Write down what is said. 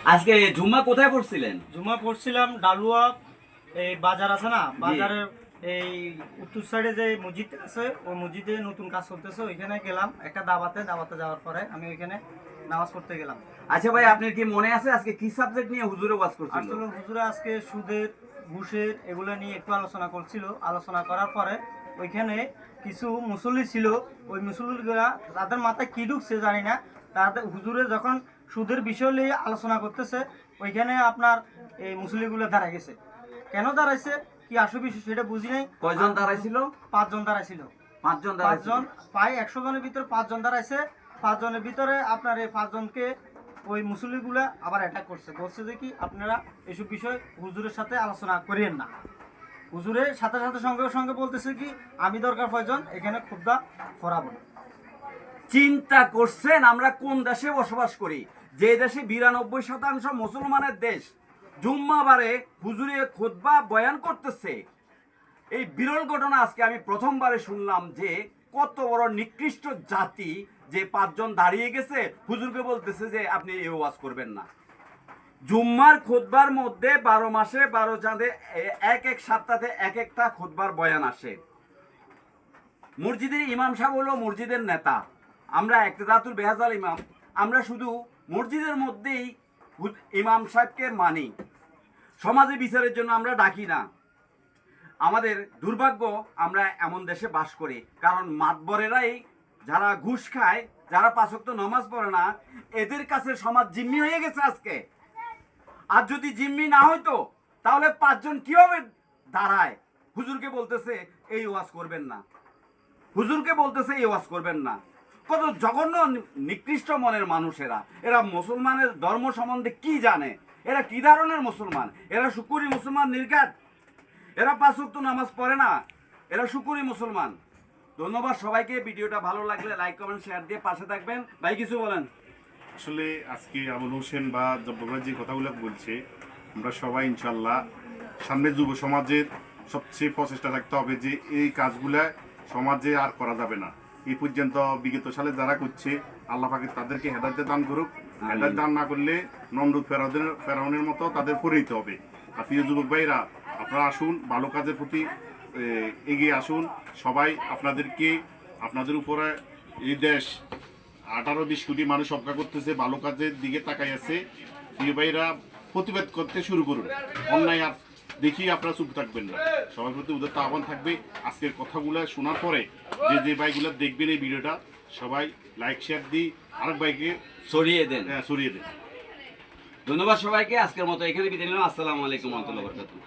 আজকে জুম্মা কোথায় পড়ছিলেন? জুম্মা পড়ছিলাম ডালুয়া, এই বাজার আছে না, বাজারের এই উত্তর সাইডে যে মসজিদ আছে, ওই মসজিদে নতুন কাজ চলতেছে, ওইখানে গেলাম একটা দাওয়াতে যাওয়ার পরে আমি ওইখানে নামাজ পড়তে গেলাম। আচ্ছা ভাই, আপনার কি মনে আছে আজকে কি সাবজেক্ট নিয়ে হুজুরে ওয়াজ করছিল? আসলে হুজুরা আজকে সুদের, ঘুষের এগুলো নিয়ে একটু আলোচনা করছিল। আলোচনা করার পরে ওইখানে কিছু মুসল্লি ছিল, ওই মুসল্লিরা তাদের মাথায় কি ঢুকছে জানি না, তাদের হুজুরে যখন সুদের বিষয় নিয়ে আলোচনা করতেছে, ওইখানে আপনার এই মুসল্লিগুলো দাঁড়ায় গেছে। কেন দাঁড়াইছে, কি আসল বিষয় সেটা বুঝি নাই। কয়জন দাঁড়াইছিল? 5 জন দাঁড়াইছিল। 5 জন দাঁড়াইছিল। 5 জন, প্রায় 100 জনের ভিতরে 5 জন দাঁড়াইছে। 5 জনের ভিতরে আপনার এই 5 জনকে ওই মুসল্লিগুলা আবার অ্যাটাক করছে, বলছে যে কি আপনারা এসব বিষয় হুজুরের সাথে আলোচনা করিয়েন না। হুজুরের সাথে সাথে সঙ্গে সঙ্গে বলতেছে কি আমি দরকার প্রয়োজন এখানে খুদ্া ফরাবো না। চিন্তা করছেন আমরা কোন দেশে বসবাস করি, যে দেশে 92% মুসলমানের দেশ, জুম্মাবারে হুজুরে খুতবা বয়ান করতেছে। এই বিরল ঘটনা আজকে আমি প্রথমবারে শুনলাম যে কত বড় নিকৃষ্ট জাতি, যে 5 জন দাঁড়িয়ে গেছে হুজুরকে বলতেছে যে আপনি এই ওয়াজ করবেন না। জুম্মার খুতবার মধ্যে 12 মাসে 12 চাঁদে এক এক সপ্তাহে এক একটা খুতবার বয়ান আসে। মসজিদের ইমাম সাহেব হলো মসজিদের নেতা, আমরা ইক্তেদাতুল বেহাজাল ইমাম, আমরা শুধু মসজিদের মধ্যেই ইমাম সাহেবকে মানি, সমাজে বিচারের জন্য আমরা ডাকি না। আমাদের দুর্ভাগ্য আমরা এমন দেশে বাস করি, কারণ মাতবরেরাই যারা ঘুষ খায়, যারা 5 ওয়াক্ত নামাজ পড়ে না, এদের কাছে সমাজ জিম্মি হয়ে গেছে আজকে। আর যদি জিম্মি না হইতো তাহলে 5 জন কিভাবে দাঁড়ায়? হুজুরকে বলতেছে এই ওয়াজ করবেন না, হুজুরকে বলতেছে এই ওয়াজ করবেন না। কত জঘন্য নিকৃষ্ট মনের মানুষেরা। এরা মুসলমানের ধর্ম সম্বন্ধে কি জানে? এরা কি ধরনের মুসলমান? এরা শুকুরি মুসলমান নির্ঘাত, এরা 5 ওয়াক্ত নামাজ পড়ে না, এরা শুকুরি মুসলমান। ধন্যবাদ সবাইকে। ভিডিওটা ভালো লাগলে লাইক কমেন্ট শেয়ার দিয়ে পাশে থাকবেন। ভাই কিছু বলেন। আসলে আজকে আবুল হোসেন বা জব্বরভাই যে কথাগুলো বলছে, আমরা সবাই ইনশাল্লাহ সামনে যুব সমাজের সবচেয়ে প্রচেষ্টা থাকতে হবে যে এই কাজগুলা সমাজে আর করা যাবে না। এই পর্যন্ত বিগত সালে যারা করছে, আল্লাহ পাকে তাদেরকে হেদায়েত দান করুক। হেদায়েত দান না করলে নমরুদ ফেরাউনের মতো তাদের পরিণত হবে। আর প্রিয় যুবক ভাইরা, আপনারা আসুন, ভালো কাজের প্রতি এগিয়ে আসুন। সবাই আপনাদের উপরে এই দেশ 18-20 কোটি মানুষ অপেক্ষা করতেছে, ভালো কাজের দিকে তাকাই আছে। প্রিয় ভাইরা, প্রতিবাদ করতে শুরু করুন। অন্যায় আর দেখি আপনারা চুপ থাকবেন না। সবার প্রতি উদাত্ত আহ্বান থাকবে। আজকের কথাগুলো শোনার পরে যে ভাইগুলো দেখবেন এই ভিডিওটা, সবাই লাইক শেয়ার দিই, আরেক ভাইকে ছড়িয়ে দেন। ছড়িয়ে দেন। ধন্যবাদ সবাইকে। আজকের মতো এখানে বিদায় নিলাম। আসসালামু আলাইকুম ওয়া রাহমাতুল্লাহি ওয়া বারাকাতুহু।